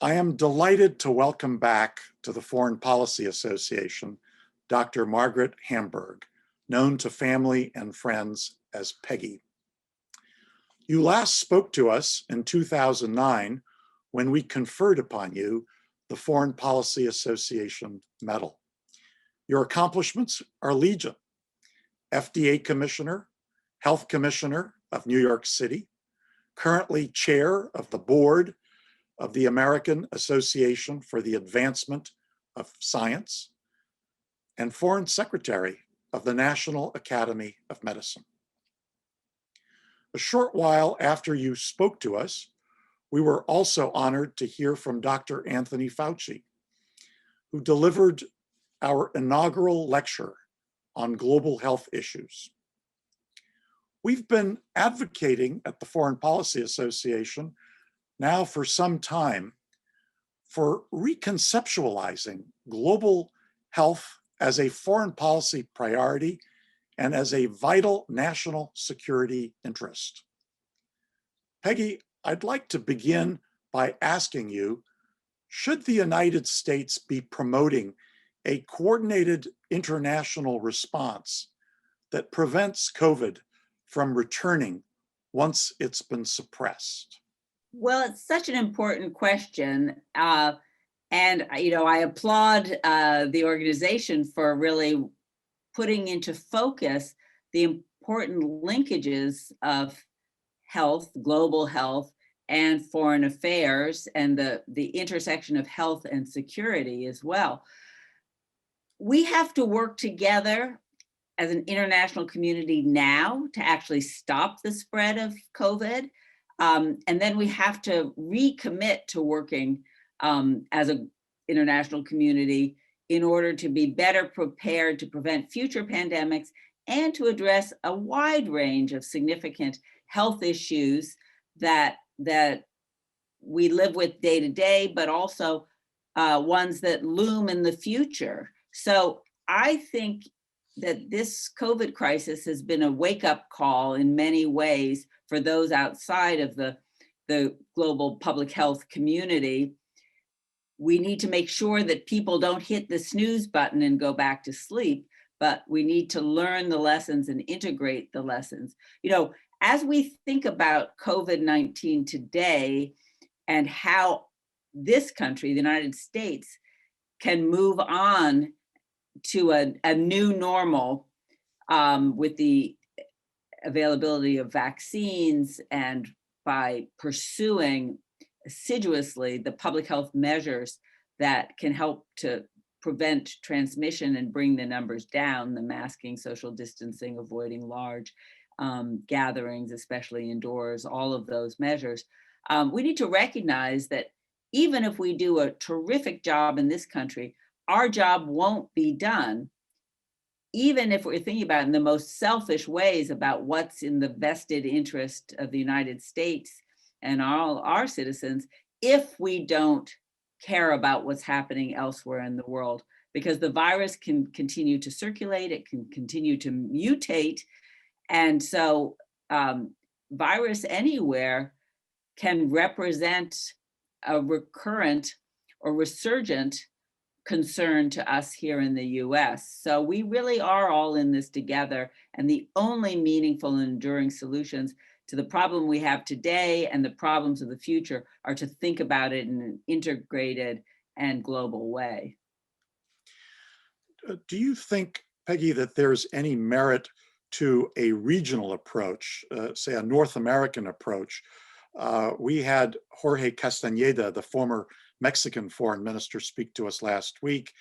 I am delighted to welcome back to the Foreign Policy Association, Dr. Margaret Hamburg, known to family and friends as Peggy. You last spoke to us in 2009 when we conferred upon you the Foreign Policy Association Medal. Your accomplishments are legion: FDA Commissioner, Health Commissioner of New York City, currently chair of the board of the American Association for the Advancement of Science, and Foreign Secretary of the National Academy of Medicine. A short while after you spoke to us, we were also honored to hear from Dr. Anthony Fauci, who delivered our inaugural lecture on global health issues. We've been advocating at the Foreign Policy Association now for some time for reconceptualizing global health as a foreign policy priority and as a vital national security interest. Peggy, I'd like to begin by asking you, should the United States be promoting a coordinated international response that prevents COVID from returning once it's been suppressed? Well, it's such an important question. And, I applaud the organization for really putting into focus the important linkages of health, global health, and foreign affairs, and the intersection of health and security as well. We have to work together as an international community now to actually stop the spread of COVID. And then we have to recommit to working as an international community in order to be better prepared to prevent future pandemics and to address a wide range of significant health issues that we live with day to day, but also ones that loom in the future. So I think that this COVID crisis has been a wake-up call in many ways for those outside of the global public health community. We need to make sure that people don't hit the snooze button and go back to sleep, but we need to learn the lessons and integrate the lessons. As we think about COVID-19 today and how this country, the United States, can move on to a new normal with the availability of vaccines and by pursuing assiduously the public health measures that can help to prevent transmission and bring the numbers down, the masking, social distancing, avoiding large gatherings, especially indoors, all of those measures. We need to recognize that even if we do a terrific job in this country, our job won't be done. Even if we're thinking about it in the most selfish ways about what's in the vested interest of the United States and all our citizens, if we don't care about what's happening elsewhere in the world, because the virus can continue to circulate, it can continue to mutate. And so virus anywhere can represent a recurrent or resurgent concern to us here in the US. So we really are all in this together, and the only meaningful and enduring solutions to the problem we have today and the problems of the future are to think about it in an integrated and global way. Do you think, Peggy, that there's any merit to a regional approach, say a North American approach? We had Jorge Castañeda, the former Mexican foreign minister, speak to us last week,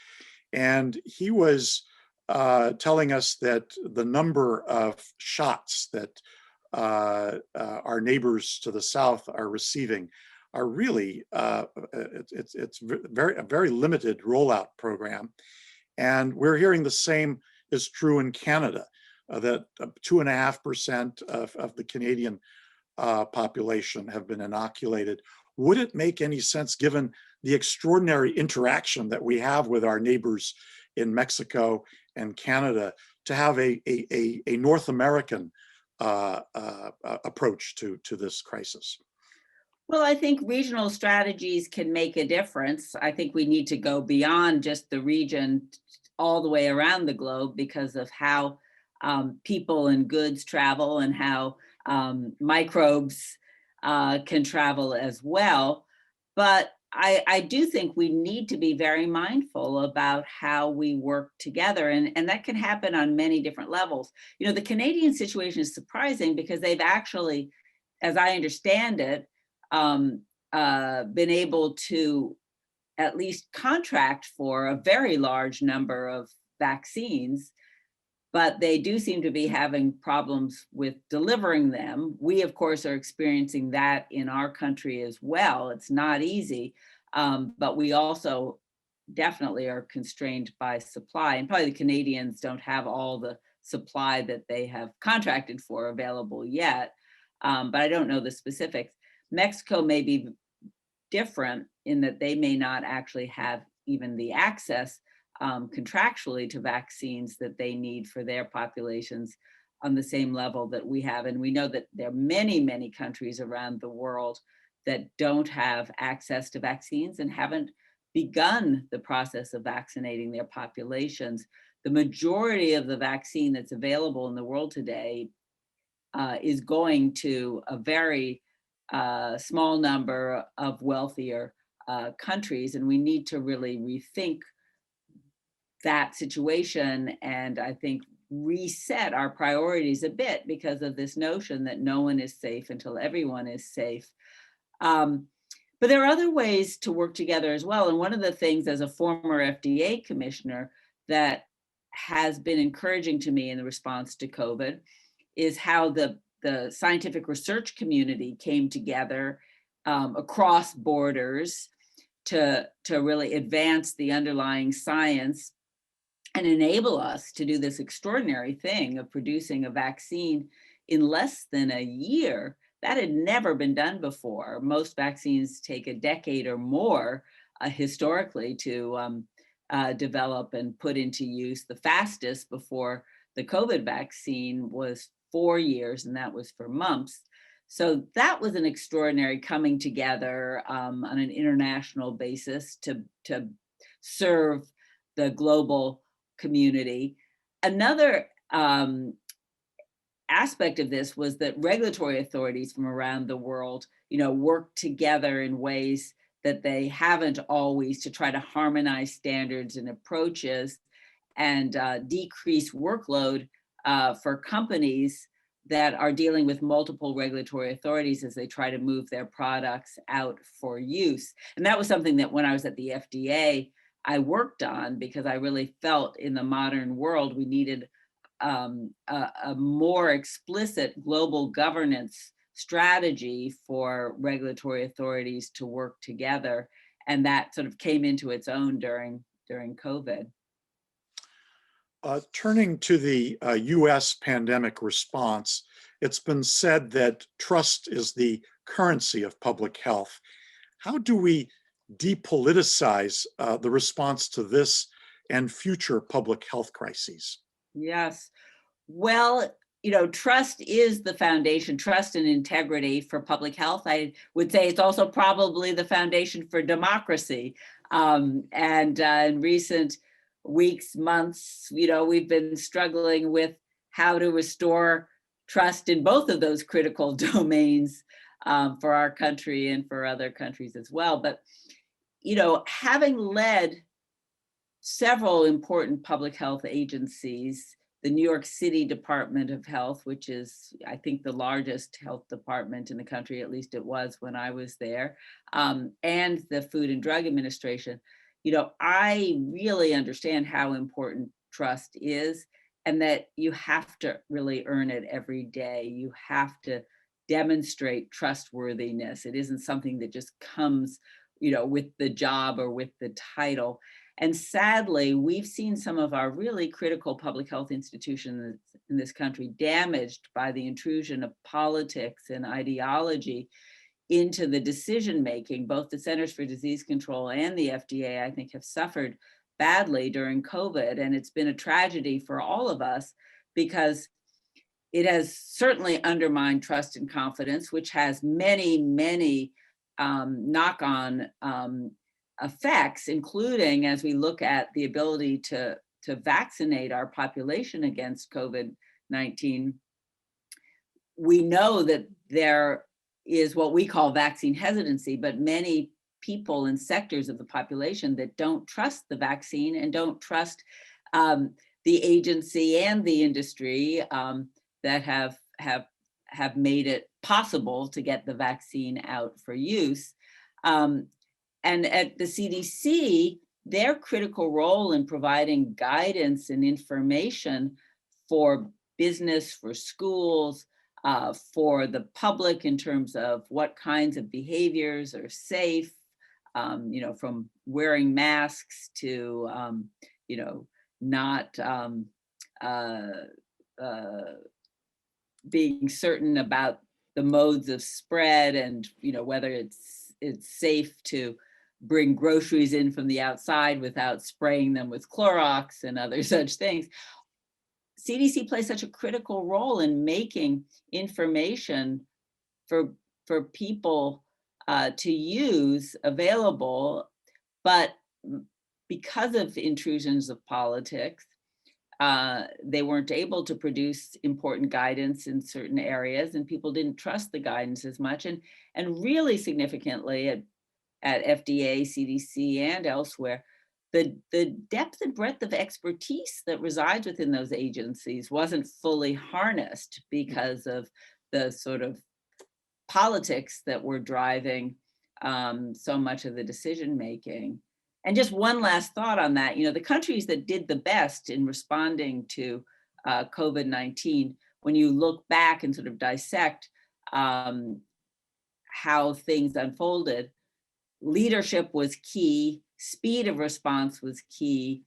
and he was telling us that the number of shots that our neighbors to the south are receiving are really, it's a very limited rollout program. And we're hearing the same is true in Canada, that 2.5% of the Canadian population have been inoculated. Would it make any sense, given the extraordinary interaction that we have with our neighbors in Mexico and Canada, to have a North American approach to this crisis? Well, I think regional strategies can make a difference. I think we need to go beyond just the region all the way around the globe because of how people and goods travel and how microbes can travel as well. But I do think we need to be very mindful about how we work together, and that can happen on many different levels. You know, the Canadian situation is surprising because they've actually, as I understand it, um, been able to at least contract for a very large number of vaccines, but they do seem to be having problems with delivering them. We, of course, are experiencing that in our country as well. It's not easy, but we also definitely are constrained by supply. And probably the Canadians don't have all the supply that they have contracted for available yet, but I don't know the specifics. Mexico may be different in that they may not actually have even the access contractually to vaccines that they need for their populations on the same level that we have. And we know that there are many, many countries around the world that don't have access to vaccines and haven't begun the process of vaccinating their populations. The majority of the vaccine that's available in the world today is going to a very small number of wealthier countries, and we need to really rethink that situation, and I think reset our priorities a bit because of this notion that no one is safe until everyone is safe. Um, but there are other ways to work together as well. And one of the things as a former FDA commissioner that has been encouraging to me in the response to COVID is how the scientific research community came together across borders to really advance the underlying science and enable us to do this extraordinary thing of producing a vaccine in less than a year. That had never been done before. Most vaccines take a decade or more historically to develop and put into use. The fastest before the COVID vaccine was 4 years, and that was for mumps. So that was an extraordinary coming together on an international basis to serve the global community. Another aspect of this was that regulatory authorities from around the world, you know, work together in ways that they haven't always to try to harmonize standards and approaches and decrease workload for companies that are dealing with multiple regulatory authorities as they try to move their products out for use. And that was something that when I was at the FDA, I worked on because I really felt in the modern world we needed a more explicit global governance strategy for regulatory authorities to work together. And that sort of came into its own during COVID. Turning to the US pandemic response, it's been said that trust is the currency of public health. How do we depoliticize the response to this and future public health crises? Yes. Well, you know, trust is the foundation, trust and integrity for public health. I would say it's also probably the foundation for democracy. And in recent weeks, months, you know, we've been struggling with how to restore trust in both of those critical domains for our country and for other countries as well. But, you know, having led several important public health agencies, the New York City Department of Health, which is, I think, the largest health department in the country, at least it was when I was there, and the Food and Drug Administration. You know, I really understand how important trust is and that you have to really earn it every day. You have to demonstrate trustworthiness. It isn't something that just comes, you know, with the job or with the title. And sadly, we've seen some of our really critical public health institutions in this country damaged by the intrusion of politics and ideology into the decision making. Both the Centers for Disease Control and the FDA, I think, have suffered badly during COVID. And it's been a tragedy for all of us because it has certainly undermined trust and confidence, which has many, many knock-on effects, including as we look at the ability to vaccinate our population against COVID-19. We know that there is what we call vaccine hesitancy, but many people and sectors of the population that don't trust the vaccine and don't trust the agency and the industry that have made it possible to get the vaccine out for use. And at the CDC, their critical role in providing guidance and information for business, for schools, for the public in terms of what kinds of behaviors are safe, from wearing masks to, not being certain about the modes of spread and, whether it's safe to bring groceries in from the outside without spraying them with Clorox and other such things. CDC plays such a critical role in making information for people to use available, but because of intrusions of politics, they weren't able to produce important guidance in certain areas, and people didn't trust the guidance as much. And really significantly at FDA, CDC, and elsewhere, the depth and breadth of expertise that resides within those agencies wasn't fully harnessed because of the sort of politics that were driving so much of the decision making. And just one last thought on that, the countries that did the best in responding to COVID-19, when you look back and sort of dissect how things unfolded, leadership was key, speed of response was key,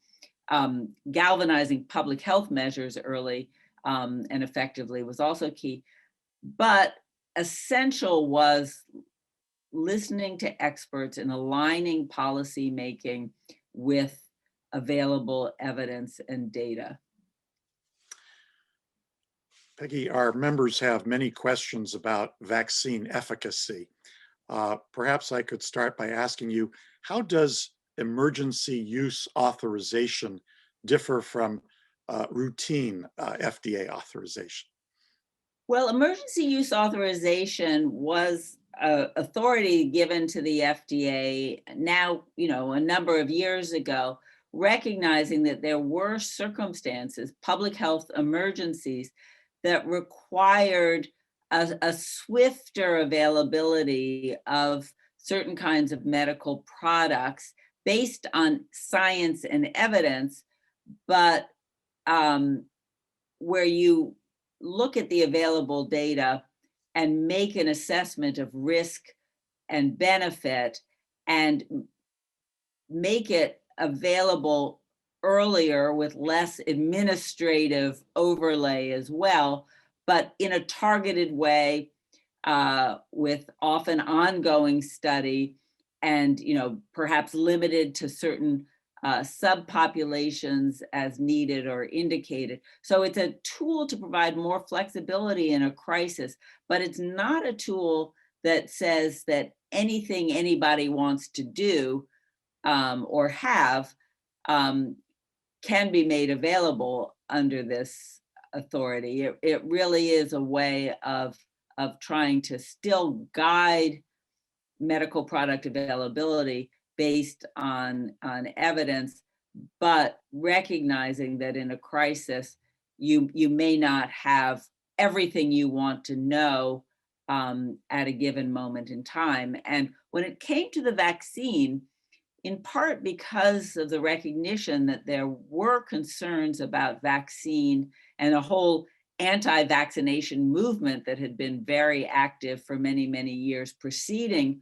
galvanizing public health measures early and effectively was also key. But essential was listening to experts and aligning policy making with available evidence and data. Peggy, our members have many questions about vaccine efficacy. Perhaps I could start by asking you, how does emergency use authorization differ from routine FDA authorization? Well, emergency use authorization was authority given to the FDA now, a number of years ago, recognizing that there were circumstances, public health emergencies, that required a swifter availability of certain kinds of medical products based on science and evidence, but where you look at the available data and make an assessment of risk and benefit and make it available earlier with less administrative overlay as well, but in a targeted way with often ongoing study and perhaps limited to certain subpopulations as needed or indicated. So it's a tool to provide more flexibility in a crisis, but it's not a tool that says that anything anybody wants to do or have can be made available under this authority. It really is a way of trying to still guide medical product availability based on evidence, but recognizing that in a crisis, you may not have everything you want to know at a given moment in time. And when it came to the vaccine, in part because of the recognition that there were concerns about vaccine and a whole anti-vaccination movement that had been very active for many, many years preceding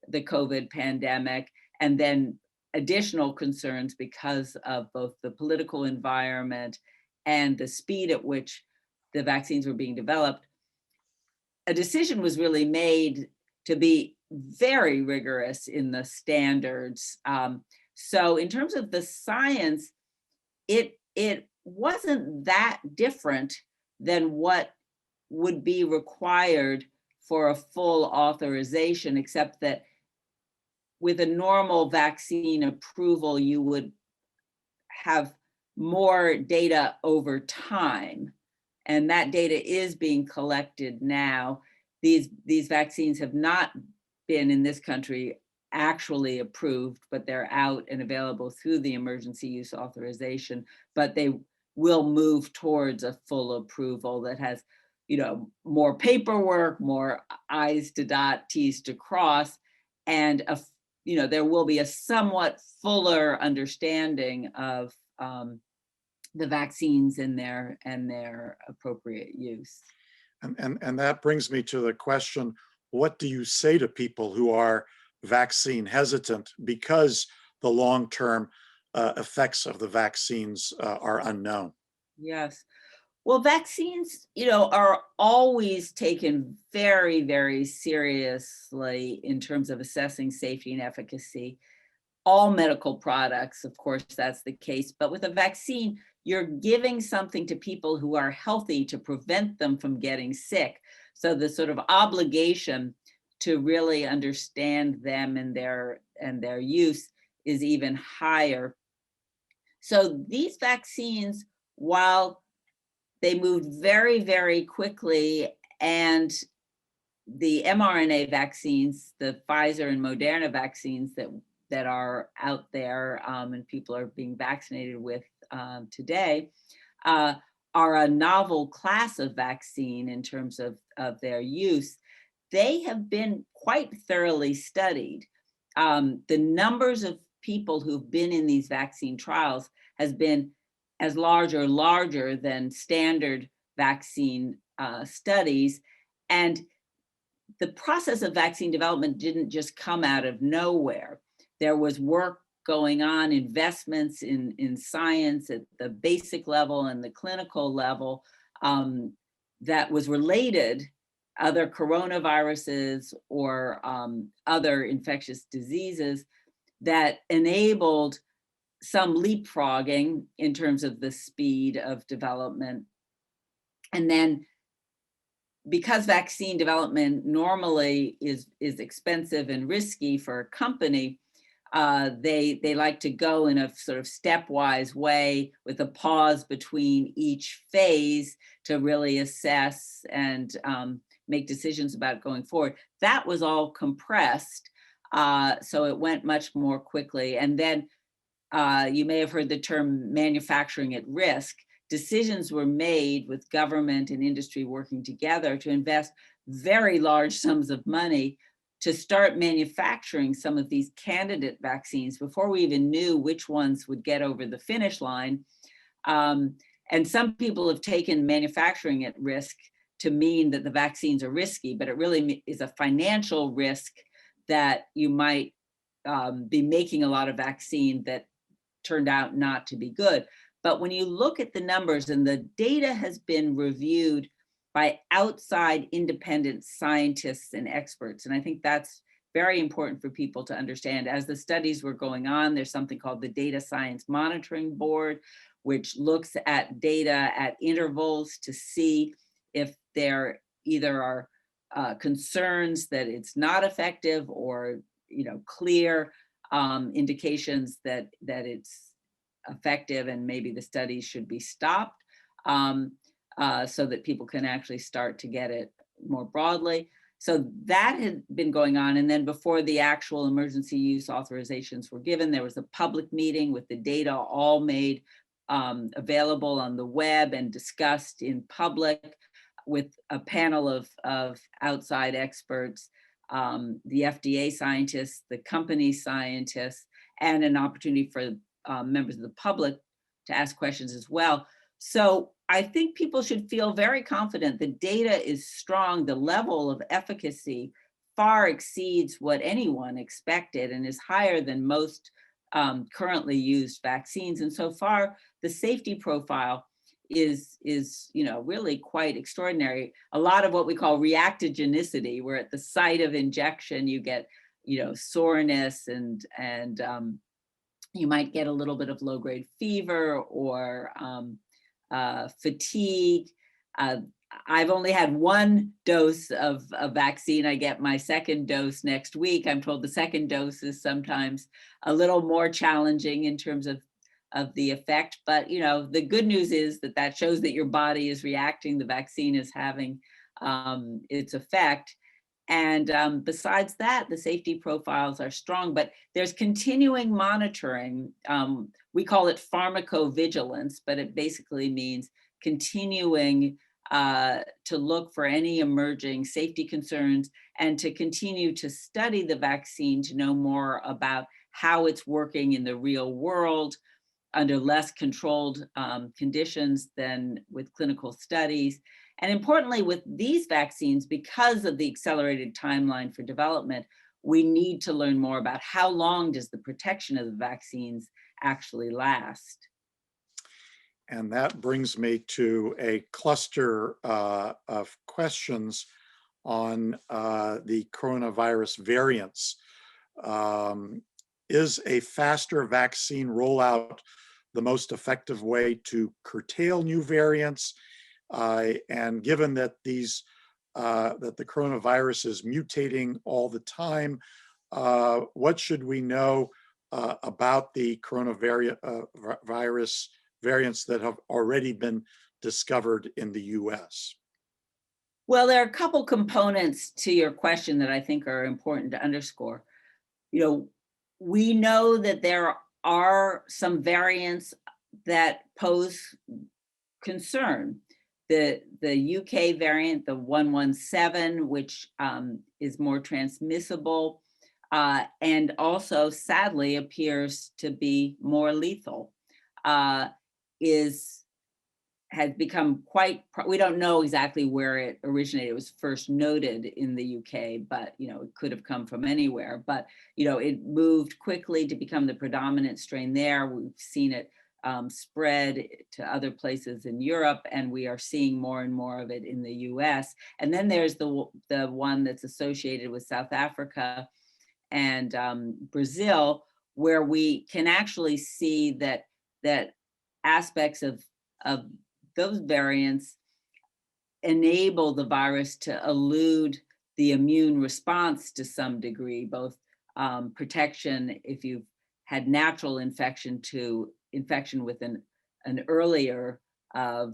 the COVID pandemic, and then additional concerns because of both the political environment and the speed at which the vaccines were being developed, a decision was really made to be very rigorous in the standards. So in terms of the science, it wasn't that different than what would be required for a full authorization, except that with a normal vaccine approval, you would have more data over time. And that data is being collected now. These vaccines have not been in this country actually approved, but they're out and available through the emergency use authorization, but they will move towards a full approval that has, more paperwork, more I's to dot, T's to cross, and there will be a somewhat fuller understanding of the vaccines and their appropriate use. And that brings me to the question, what do you say to people who are vaccine hesitant because the long-term effects of the vaccines are unknown? Yes. Well, vaccines, are always taken very, very seriously in terms of assessing safety and efficacy. All medical products, of course, that's the case. But with a vaccine, you're giving something to people who are healthy to prevent them from getting sick. So the sort of obligation to really understand them and their use is even higher. So these vaccines, while they moved very, very quickly, and the mRNA vaccines, the Pfizer and Moderna vaccines that are out there and people are being vaccinated with today, are a novel class of vaccine in terms of their use. They have been quite thoroughly studied. The numbers of people who've been in these vaccine trials has been as large or larger than standard vaccine studies. And the process of vaccine development didn't just come out of nowhere. There was work going on, investments in science at the basic level and the clinical level that was related, other coronaviruses or other infectious diseases, that enabled some leapfrogging in terms of the speed of development. And then, because vaccine development normally is expensive and risky for a company, they like to go in a sort of stepwise way with a pause between each phase to really assess and make decisions about going forward. That was all compressed, so it went much more quickly. And then you may have heard the term manufacturing at risk. Decisions were made with government and industry working together to invest very large sums of money to start manufacturing some of these candidate vaccines before we even knew which ones would get over the finish line. And some people have taken manufacturing at risk to mean that the vaccines are risky, but it really is a financial risk that you might be making a lot of vaccine that turned out not to be good. But when you look at the numbers, and the data has been reviewed by outside independent scientists and experts, and I think that's very important for people to understand. As the studies were going on, there's something called the Data Science Monitoring Board, which looks at data at intervals to see if there either are concerns that it's not effective, or clear indications that it's effective and maybe the studies should be stopped, so that people can actually start to get it more broadly. So that had been going on. And then before the actual emergency use authorizations were given, there was a public meeting with the data all made available on the web and discussed in public with a panel of outside experts, the FDA scientists, the company scientists, and an opportunity for members of the public to ask questions as well. So I think people should feel very confident. The data is strong. The level of efficacy far exceeds what anyone expected and is higher than most currently used vaccines. And so far, the safety profile is really quite extraordinary. A lot of what we call reactogenicity, where at the site of injection you get soreness and you might get a little bit of low-grade fever or fatigue. I've only had one dose of a vaccine. I get my second dose next week. I'm told the second dose is sometimes a little more challenging in terms of the effect. But, you know, the good news is that that shows that your body is reacting. The vaccine is having its effect. And besides that, the safety profiles are strong, but there's continuing monitoring. We call it pharmacovigilance, but it basically means continuing to look for any emerging safety concerns and to continue to study the vaccine to know more about how it's working in the real world under less controlled conditions than with clinical studies. And importantly, with these vaccines, because of the accelerated timeline for development, we need to learn more about how long does the protection of the vaccines actually last. And that brings me to a cluster of questions on the coronavirus variants. Is a faster vaccine rollout the most effective way to curtail new variants? And given that that the coronavirus is mutating all the time, what should we know about the coronavirus variants that have already been discovered in the US? Well, there are a couple components to your question that I think are important to underscore. You know, we know that there are some variants that pose concern. The UK variant, the 117, which is more transmissible, and also sadly appears to be more lethal, has become we don't know exactly where it originated. It was first noted in the UK, but you know, it could have come from anywhere. But you know, it moved quickly to become the predominant strain there. We've seen it spread to other places in Europe, and we are seeing more and more of it in the US. And then there's the one that's associated with South Africa and Brazil, where we can actually see that aspects of those variants enable the virus to elude the immune response to some degree, both protection if you've had natural infection to infection with an earlier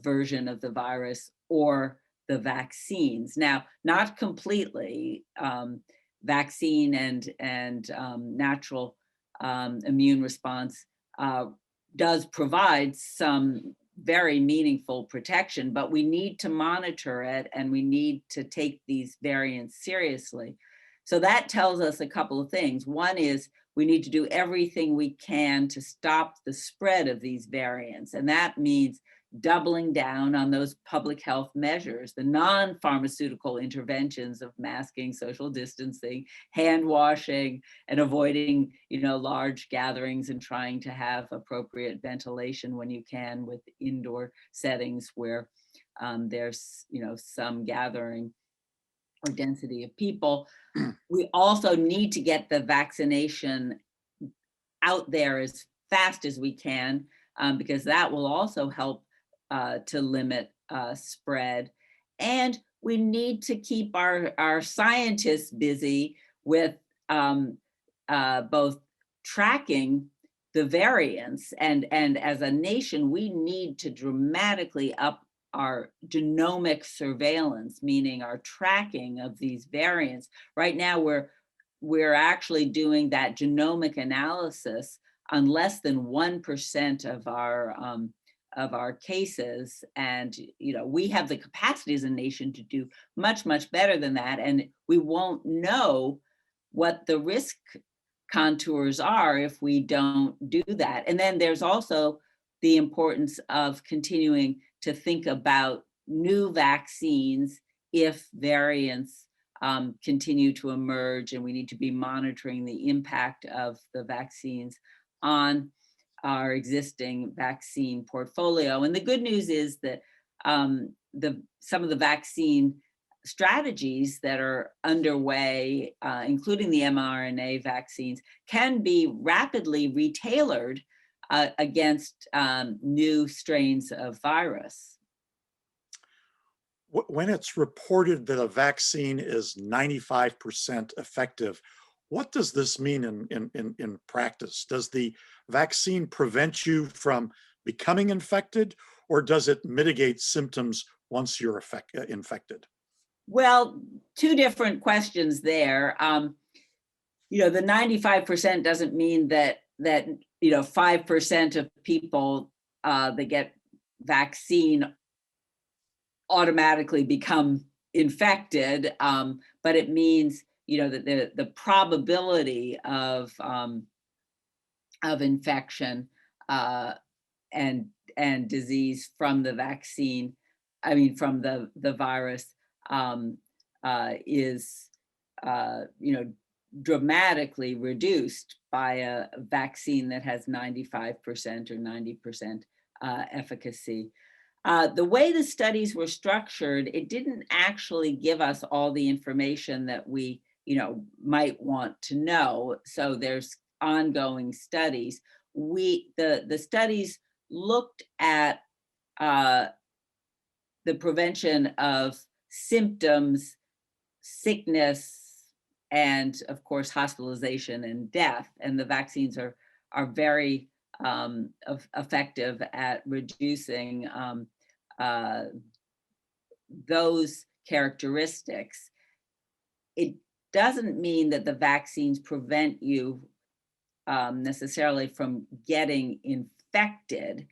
version of the virus, or the vaccines. Now, not completely. Vaccine and natural immune response does provide some very meaningful protection, but we need to monitor it and we need to take these variants seriously. So that tells us a couple of things. One is we need to do everything we can to stop the spread of these variants. And that means doubling down on those public health measures, the non-pharmaceutical interventions of masking, social distancing, hand washing, and avoiding, you know, large gatherings, and trying to have appropriate ventilation when you can with indoor settings where there's, you know, some gathering or density of people. We also need to get the vaccination out there as fast as we can, because that will also help to limit spread. And we need to keep our scientists busy with both tracking the variants, and as a nation, we need to dramatically up our genomic surveillance, meaning our tracking of these variants. Right now, we're actually doing that genomic analysis on less than 1% of our cases. And you know, we have the capacity as a nation to do much, much better than that. And we won't know what the risk contours are if we don't do that. And then there's also the importance of continuing to think about new vaccines if variants continue to emerge, and we need to be monitoring the impact of the vaccines on our existing vaccine portfolio. And the good news is that some of the vaccine strategies that are underway, including the mRNA vaccines, can be rapidly retailored against new strains of virus. when it's reported that a vaccine is 95% effective, what does this mean in practice? Does the vaccine prevent you from becoming infected, or does it mitigate symptoms once you're infected? Well, two different questions there. The 95% doesn't mean that 5% of people that get vaccine automatically become infected, but it means that the probability of infection and disease from the vaccine, from the virus, is dramatically reduced by a vaccine that has 95% or 90% efficacy. The way the studies were structured, it didn't actually give us all the information that we, might want to know. So there's ongoing studies. The studies looked at the prevention of symptoms, sickness, and of course hospitalization and death. And the vaccines are very effective at reducing those characteristics. It doesn't mean that the vaccines prevent you necessarily from getting infected.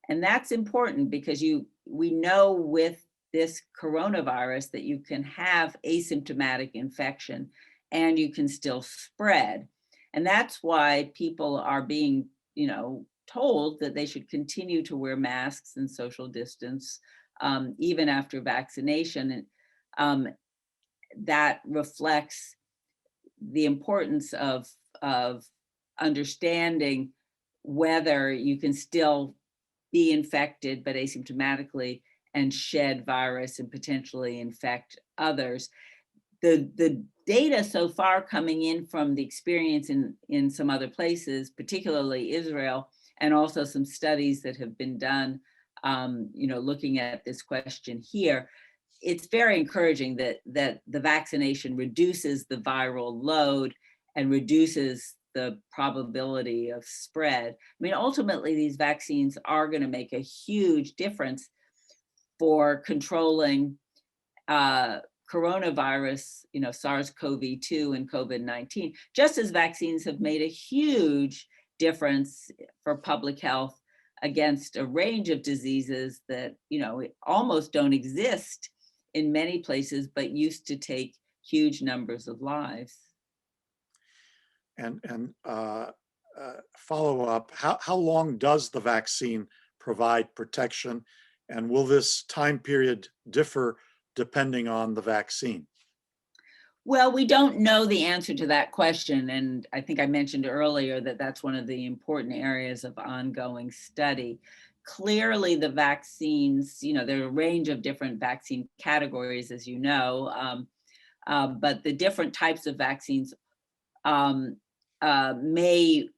And that's important because we know with this coronavirus that you can have asymptomatic infection and you can still spread. And that's why people are being, told that they should continue to wear masks and social distance even after vaccination. And that reflects the importance of understanding whether you can still be infected but asymptomatically and shed virus and potentially infect others. The data so far coming in from the experience in some other places, particularly Israel, and also some studies that have been done, looking at this question here, it's very encouraging that the vaccination reduces the viral load and reduces the probability of spread. Ultimately, these vaccines are going to make a huge difference for controlling coronavirus, SARS-CoV-2 and COVID-19, just as vaccines have made a huge difference for public health against a range of diseases that, almost don't exist in many places, but used to take huge numbers of lives. And follow up, how long does the vaccine provide protection? And will this time period differ depending on the vaccine? Well, we don't know the answer to that question. And I think I mentioned earlier that that's one of the important areas of ongoing study. Clearly, the vaccines, there are a range of different vaccine categories, as you know, but the different types of vaccines may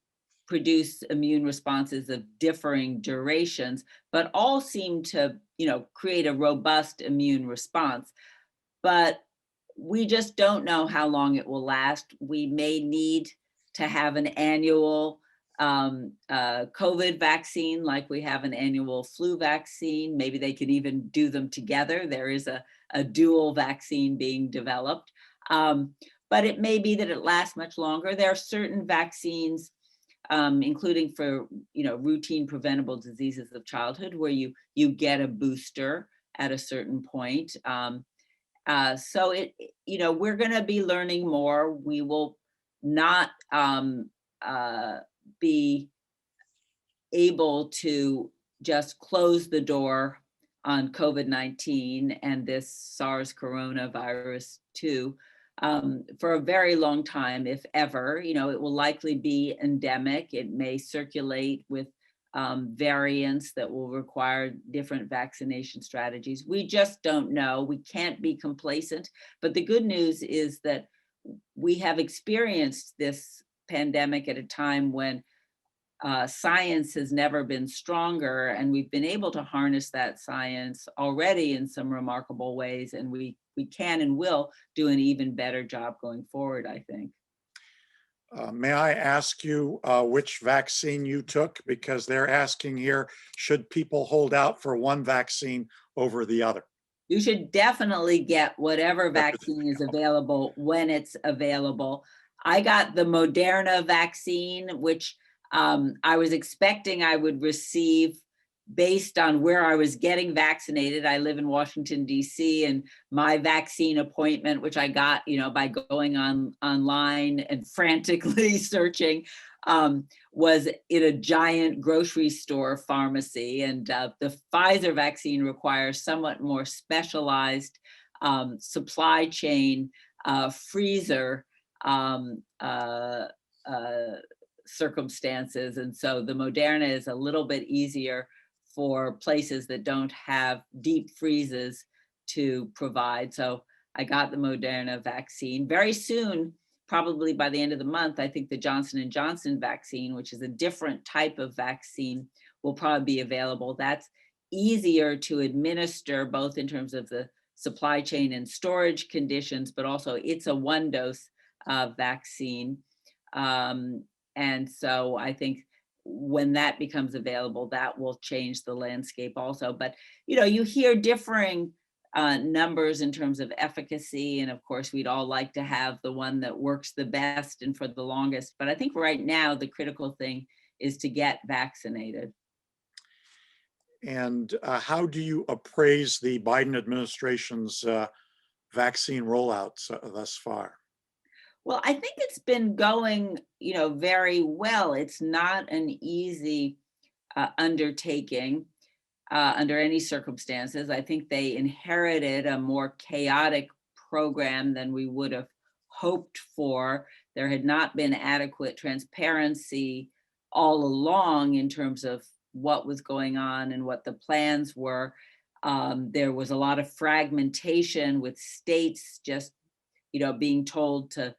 produce immune responses of differing durations, but all seem to, create a robust immune response. But we just don't know how long it will last. We may need to have an annual COVID vaccine, like we have an annual flu vaccine. Maybe they could even do them together. There is a dual vaccine being developed. But it may be that it lasts much longer. There are certain vaccines, including for routine preventable diseases of childhood, where you get a booster at a certain point. So we're going to be learning more. We will not be able to just close the door on COVID-19 and this SARS coronavirus 2 for a very long time, if ever. It will likely be endemic. It may circulate with variants that will require different vaccination strategies. We just don't know. We can't be complacent. But the good news is that we have experienced this pandemic at a time when science has never been stronger, and we've been able to harness that science already in some remarkable ways, and we can and will do an even better job going forward, I think. May I ask you which vaccine you took? Because they're asking here, should people hold out for one vaccine over the other? You should definitely get whatever Everything. vaccine is available when it's available. I got the Moderna vaccine, which I was expecting I would receive based on where I was getting vaccinated. I live in Washington, D.C., and my vaccine appointment, which I got, by going online and frantically searching, was in a giant grocery store pharmacy. And the Pfizer vaccine requires somewhat more specialized supply chain, freezer circumstances. And so the Moderna is a little bit easier for places that don't have deep freezes to provide. So I got the Moderna vaccine. Very soon, probably by the end of the month, I think the Johnson & Johnson vaccine, which is a different type of vaccine, will probably be available. That's easier to administer, both in terms of the supply chain and storage conditions, but also it's a one-dose vaccine. And so I think when that becomes available, that will change the landscape also. But, you hear differing numbers in terms of efficacy. And of course, we'd all like to have the one that works the best and for the longest. But I think right now, the critical thing is to get vaccinated. And how do you appraise the Biden administration's vaccine rollouts thus far? Well, I think it's been going, very well. It's not an easy undertaking under any circumstances. I think they inherited a more chaotic program than we would have hoped for. There had not been adequate transparency all along in terms of what was going on and what the plans were. There was a lot of fragmentation with states just, being told to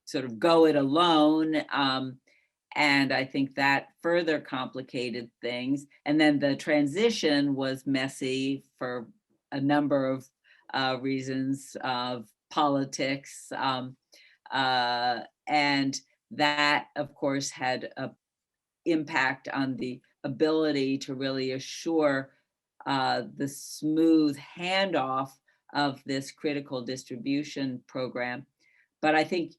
sort of go it alone. And I think that further complicated things. And then the transition was messy for a number of reasons of politics. And that, of course, had an impact on the ability to really assure the smooth handoff of this critical distribution program. But I think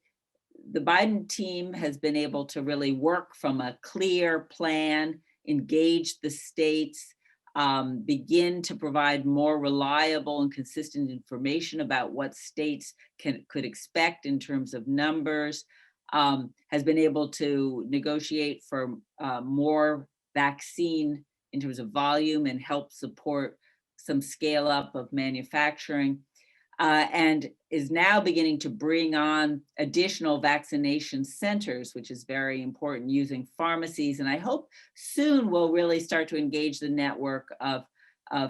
the Biden team has been able to really work from a clear plan, engage the states, begin to provide more reliable and consistent information about what states could expect in terms of numbers, has been able to negotiate for more vaccine in terms of volume and help support some scale up of manufacturing. And is now beginning to bring on additional vaccination centers, which is very important, using pharmacies. And I hope soon we'll really start to engage the network of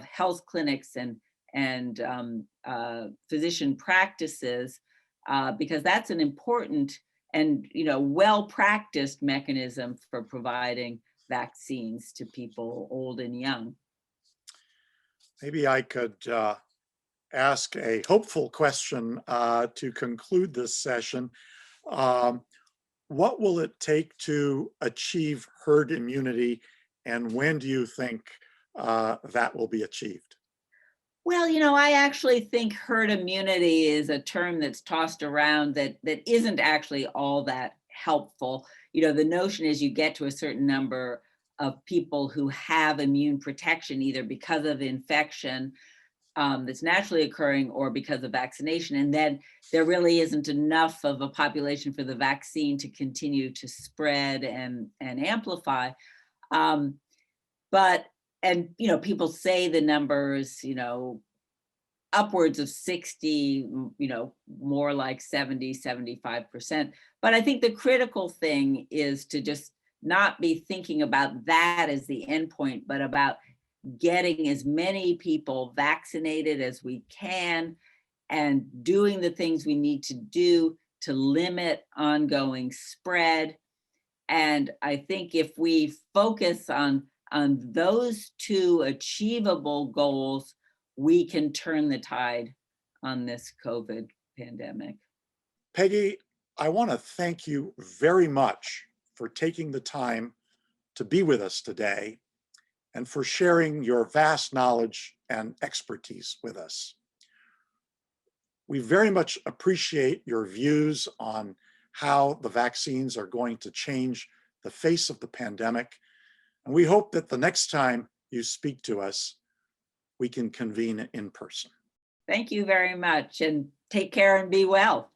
health clinics and physician practices, because that's an important and well-practiced mechanism for providing vaccines to people old and young. Maybe I could ask a hopeful question to conclude this session. What will it take to achieve herd immunity, and when do you think that will be achieved? Well, I actually think herd immunity is a term that's tossed around that isn't actually all that helpful. The notion is you get to a certain number of people who have immune protection, either because of infection that's naturally occurring or because of vaccination. And then there really isn't enough of a population for the vaccine to continue to spread and amplify. People say the numbers, upwards of 60, more like 70, 75%. But I think the critical thing is to just not be thinking about that as the endpoint, but about getting as many people vaccinated as we can and doing the things we need to do to limit ongoing spread. And I think if we focus on those two achievable goals, we can turn the tide on this COVID pandemic. Peggy, I want to thank you very much for taking the time to be with us today and for sharing your vast knowledge and expertise with us. We very much appreciate your views on how the vaccines are going to change the face of the pandemic. And we hope that the next time you speak to us, we can convene in person. Thank you very much, and take care and be well.